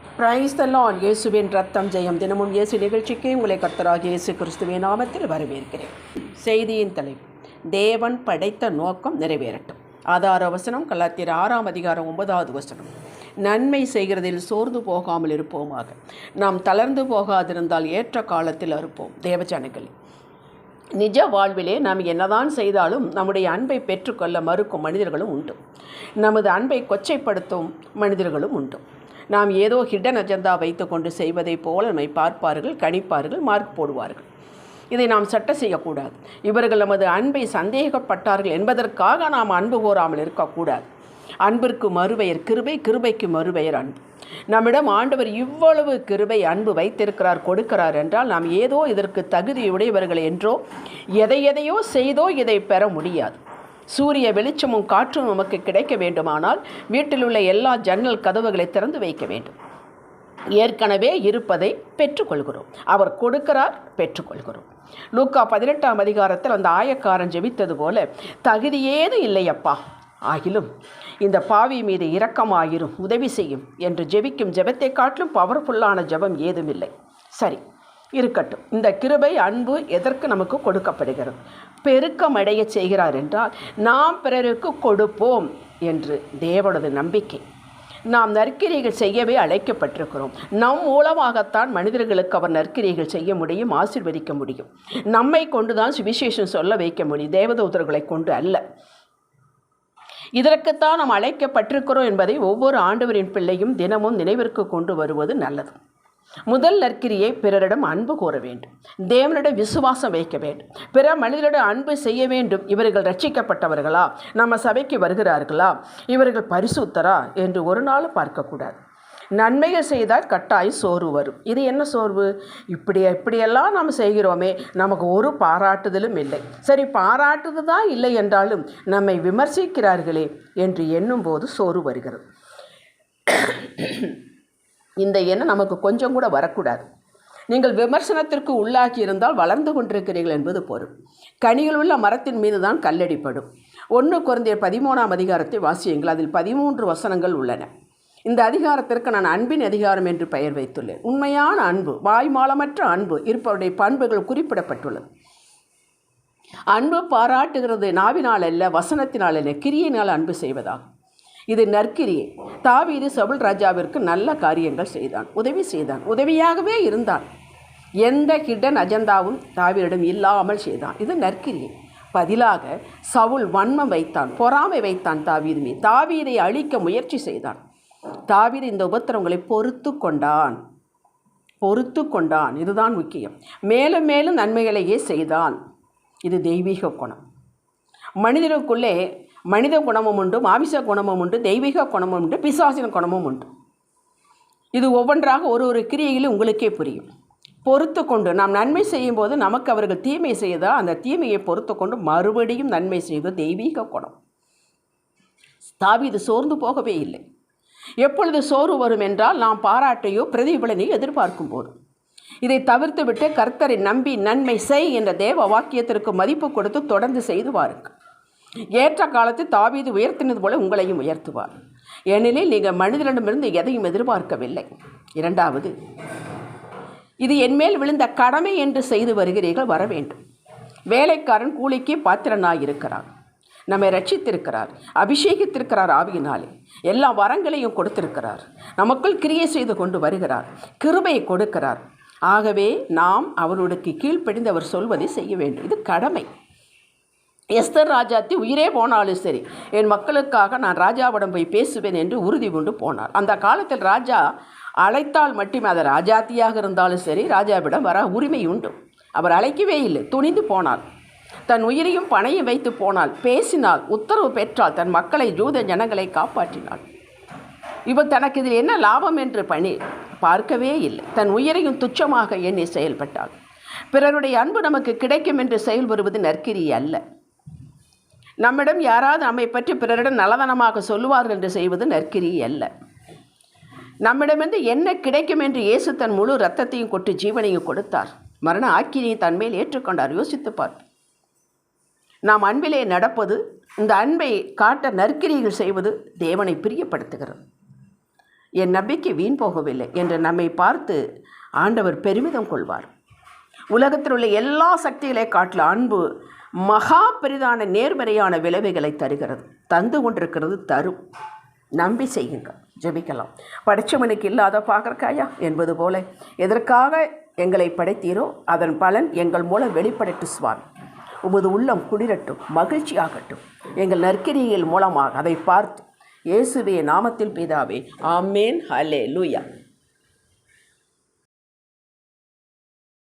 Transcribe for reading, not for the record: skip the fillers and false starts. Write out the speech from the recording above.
Praise the Lord. இயேசுவின் ரத்தம் ஜெயம். தினமும் இயேசு நிகழ்ச்சிக்கு உங்களை கர்த்தராகிய இயேசு கிறிஸ்துவின் நாமத்தில் வரவேற்கிறேன். செய்தியின் தலைப்பு: தேவன் படைத்த நோக்கம் நிறைவேறட்டும். ஆதார வசனம் கலாத்தியர் 6:9. நன்மை செய்கிறதில் சோர்ந்து போகாமல் இருப்போமாக. நாம் தளர்ந்து போகாதிருந்தால் ஏற்ற காலத்தில் அறுப்போம். தேவஜனங்களே, நிஜ வாழ்விலே நாம் என்னதான் செய்தாலும் நம்முடைய அன்பை பெற்றுக்கொள்ள மறுக்கும் மனிதர்களும் உண்டு. நமது அன்பை கொச்சைப்படுத்தும் மனிதர்களும் உண்டு. நாம் ஏதோ ஹிடன் அஜெண்டா வைத்து கொண்டு செய்வதை போல நம்மை பார்ப்பார்கள், கணிப்பார்கள், மார்க் போடுவார்கள். இதை நாம் சட்ட செய்யக்கூடாது. இவர்கள் நமது அன்பை சந்தேகப்பட்டார்கள் என்பதற்காக நாம் அன்பு கோராமல் இருக்கக்கூடாது. அன்பிற்கு மறுபெயர் கிருபை, கிருபைக்கு மறுபெயர் அன்பு. நம்மிடம் ஆண்டவர் இவ்வளவு கிருபை அன்பு வைத்திருக்கிறார், கொடுக்கிறார் என்றால் நாம் ஏதோ இதற்கு தகுதியுடையவர்கள் என்றோ எதையோ செய்தோ இதை பெற முடியாது. சூரிய வெளிச்சமும் காற்றும் நமக்கு கிடைக்க வேண்டுமானால் வீட்டில் உள்ள எல்லா ஜன்னல் கதவுகளை திறந்து வைக்க வேண்டும். ஏற்கனவே இருப்பதை பெற்றுக்கொள்கிறோம். அவர் கொடுக்கிறார், பெற்றுக்கொள்கிறோம். லூக்கா 18 அந்த ஆயக்காரன் ஜெபித்தது போல, தகுதியேது இல்லையப்பா, ஆகிலும் இந்த பாவி மீது இரக்கமாயிரும், உதவி செய்யும் என்று ஜெபிக்கும் ஜெபத்தை காட்டிலும் பவர்ஃபுல்லான ஜெபம் ஏதுமில்லை. சரி, இருக்கட்டும். இந்த கிருபை அன்பு எதற்கு நமக்கு கொடுக்கப்படுகிறது? பெருக்கமடைய செய்கிறார் என்றால் நாம் பிறருக்கு கொடுப்போம் என்று தேவனது நம்பிக்கை. நாம் நற்கிரிகள் செய்யவே அழைக்கப்பட்டிருக்கிறோம். நம் மூலமாகத்தான் மனிதர்களுக்கு அவர் நற்கிரிகள் செய்ய முடியும், ஆசீர்வதிக்க முடியும். நம்மை கொண்டுதான் சுவிசேஷம் சொல்ல வைக்க முடியும், தேவதூதர்களை கொண்டு அல்ல. இதற்குத்தான் நாம் அழைக்கப்பட்டிருக்கிறோம் என்பதை ஒவ்வொரு ஆண்டவரின் பிள்ளையும் தினமும் நினைவிற்கு கொண்டு வருவது நல்லது. முதல் நற்கிரியை பிறரிடம் அன்பு கூற வேண்டும். தேவனிடம் விசுவாசம் வைக்க வேண்டும். பிற மனிதரிடம் அன்பு செய்ய வேண்டும். இவர்கள் ரட்சிக்கப்பட்டவர்களா, நம்ம சபைக்கு வருகிறார்களா, இவர்கள் பரிசுத்தரா என்று ஒரு நாள் பார்க்கக்கூடாது. நன்மைகள் செய்தால் கட்டாயம் சோர்வு வரும். இது என்ன சோர்வு? இப்படியெல்லாம் நாம் செய்கிறோமே, நமக்கு ஒரு பாராட்டுதலும் இல்லை. சரி, பாராட்டுது தான் இல்லை என்றாலும் நம்மை விமர்சிக்கிறார்களே என்று எண்ணும் போது சோர்வு வருகிறது. இந்த எண்ணம் நமக்கு கொஞ்சம் கூட வரக்கூடாது. நீங்கள் விமர்சனத்திற்கு உள்ளாகி இருந்தால் வளர்ந்து கொண்டிருக்கிறீர்கள் என்பது பொருள். கனிகள் உள்ள மரத்தின் மீது தான் கல்லடிப்படும். 1 கொரிந்தியர் 13 வாசியுங்கள். அதில் 13 வசனங்கள் உள்ளன. இந்த அதிகாரத்திற்கு நான் அன்பின் அதிகாரம் என்று பெயர் வைத்துள்ளேன். உண்மையான அன்பு, வாய்மாலமற்ற அன்பு இருப்பவருடைய பண்புகள் குறிப்பிடப்பட்டுள்ளது. அன்பு பாராட்டுகிறது நாவினால் அல்ல, வசனத்தினால் அல்ல, கிரியினால் அன்பு செய்வதாகும். இது நற்கிரியை. தாவீது சவுல் ராஜாவிற்கு நல்ல காரியங்கள் செய்தான், உதவி செய்தான், உதவியாகவே இருந்தான். எந்த ஹிடன் அஜெண்டாவும் தாவீதிடம் இல்லாமல் செய்தான். இது நற்கிரியை. பதிலாக சவுல் வன்மம் வைத்தான், பொறாமை வைத்தான் தாவீது மீது. தாவீதை அழிக்க முயற்சி செய்தான். தாவீது இந்த உபத்திரவங்களை பொறுத்து கொண்டான். இதுதான் முக்கியம். மேலும் மேலும் நன்மைகளையே செய்தான். இது தெய்வீக குணம். மனிதனுக்குள்ளே மனித குணமும் உண்டு, மாமிச குணமும் உண்டு, தெய்வீக குணமும் உண்டு, பிசாசின குணமும் உண்டு. இது ஒவ்வொன்றாக ஒரு கிரியையிலும் உங்களுக்கே புரியும். பொறுத்து கொண்டு நாம் நன்மை செய்யும் போது நமக்கு அவர்கள் தீமை செய்தால் அந்த தீமையை பொறுத்து கொண்டு மறுபடியும் நன்மை செய்வது தெய்வீக குணம். தாவீது சோர்ந்து போகவே இல்லை. எப்பொழுது சோர்வு வரும் என்றால் நாம் பாராட்டையோ பிரதிபலனையோ எதிர்பார்க்கும் போது. இதை தவிர்த்து விட்டு கர்த்தரை நம்பி நன்மை செய் என்ற தேவ வாக்கியத்திற்கு மதிப்பு கொடுத்து தொடர்ந்து செய்து வாருங்கள். ஏற்ற காலத்தில் தாவீது உயர்த்தினது போல உங்களையும் உயர்த்துவார். ஏனெனில் நீங்கள் மனிதனிடமிருந்து எதையும் எதிர்பார்க்கவில்லை. 2வது, இது என்மேல் விழுந்த கடமை என்று செய்து வருகிறீர்கள், வர வேண்டும். வேலைக்காரன் கூலிக்கு பாத்திரனாயிருக்கிறார். நம்மை ரட்சித்திருக்கிறார், அபிஷேகித்திருக்கிறார், ஆவியினாலே எல்லா வரங்களையும் கொடுத்திருக்கிறார். நமக்குள் கிரியை செய்து கொண்டு வருகிறார், கிருபையை கொடுக்கிறார். ஆகவே நாம் அவருக்கு கீழ்ப்படிந்து அவர் சொல்வதை செய்ய வேண்டும். இது கடமை. எஸ்தர் ராஜாத்தி உயிரே போனாலும் சரி, என் மக்களுக்காக நான் ராஜாவிடம் போய் பேசுவேன் என்று உறுதி கொண்டு போனார். அந்த காலத்தில் ராஜா அழைத்தால் மட்டுமே, அது ராஜாத்தியாக இருந்தாலும் சரி, ராஜாவிடம் வர உரிமை உண்டு. அவர் அழைக்கவே இல்லை, துணிந்து போனார். தன் உயிரையும் பணையும் வைத்து போனால், பேசினால், உத்தரவு பெற்றால், தன் மக்களை, யூத ஜனங்களை காப்பாற்றினாள். இவர் தனக்கு இதில் என்ன லாபம் என்று பணி பார்க்கவே இல்லை. தன் உயிரையும் துச்சமாக எண்ணி செயல்பட்டாள். பிறருடைய அன்பு நமக்கு கிடைக்கும் என்று செயல்படுவது நற்கிரி அல்ல. நம்மிடம் யாராவது நம்மை பற்றி பிறரிடம் நலதனமாக சொல்லுவார்கள் என்று செய்வது நற்கிரி அல்ல. நம்மிடமிருந்து என்ன கிடைக்கும் என்று இயேசு தன் முழு இரத்தத்தையும் கொட்டு ஜீவனையும் கொடுத்தார். மரண ஆக்கினியை தன்மேல் ஏற்றுக்கொண்டார். யோசித்து பார்ப்போம். நாம் அன்பிலே நடப்பது, இந்த அன்பை காட்ட நற்கிரிகள் செய்வது தேவனை பிரியப்படுத்துகிறது. என் நம்பிக்கை வீண் போகவில்லை என்று நம்மை பார்த்து ஆண்டவர் பெருமிதம் கொள்வார். உலகத்தில் உள்ள எல்லா சக்திகளை காட்டில் அன்பு மகா பெரிதான நேர்மறையான விளைவுகளை தருகிறது, தந்து கொண்டிருக்கிறது, தரும். நம்பி செய்யுங்கள். ஜெபிக்கலாம். படைச்சவனுக்கு இல்லாத பார்க்கறக்காயா என்பது போல எதற்காக எங்களை படைத்தீரோ அதன் பலன் எங்கள் மூலம் வெளிப்படட்டு சுவாமி. உமது உள்ளம் குளிரட்டும், மகிழ்ச்சியாகட்டும். எங்கள் நற்கிரியில் மூலமாக அதை பார்த்து இயேசுவே நாமத்தில் பிதாவே. ஆமேன். ஹல்லேலூயா.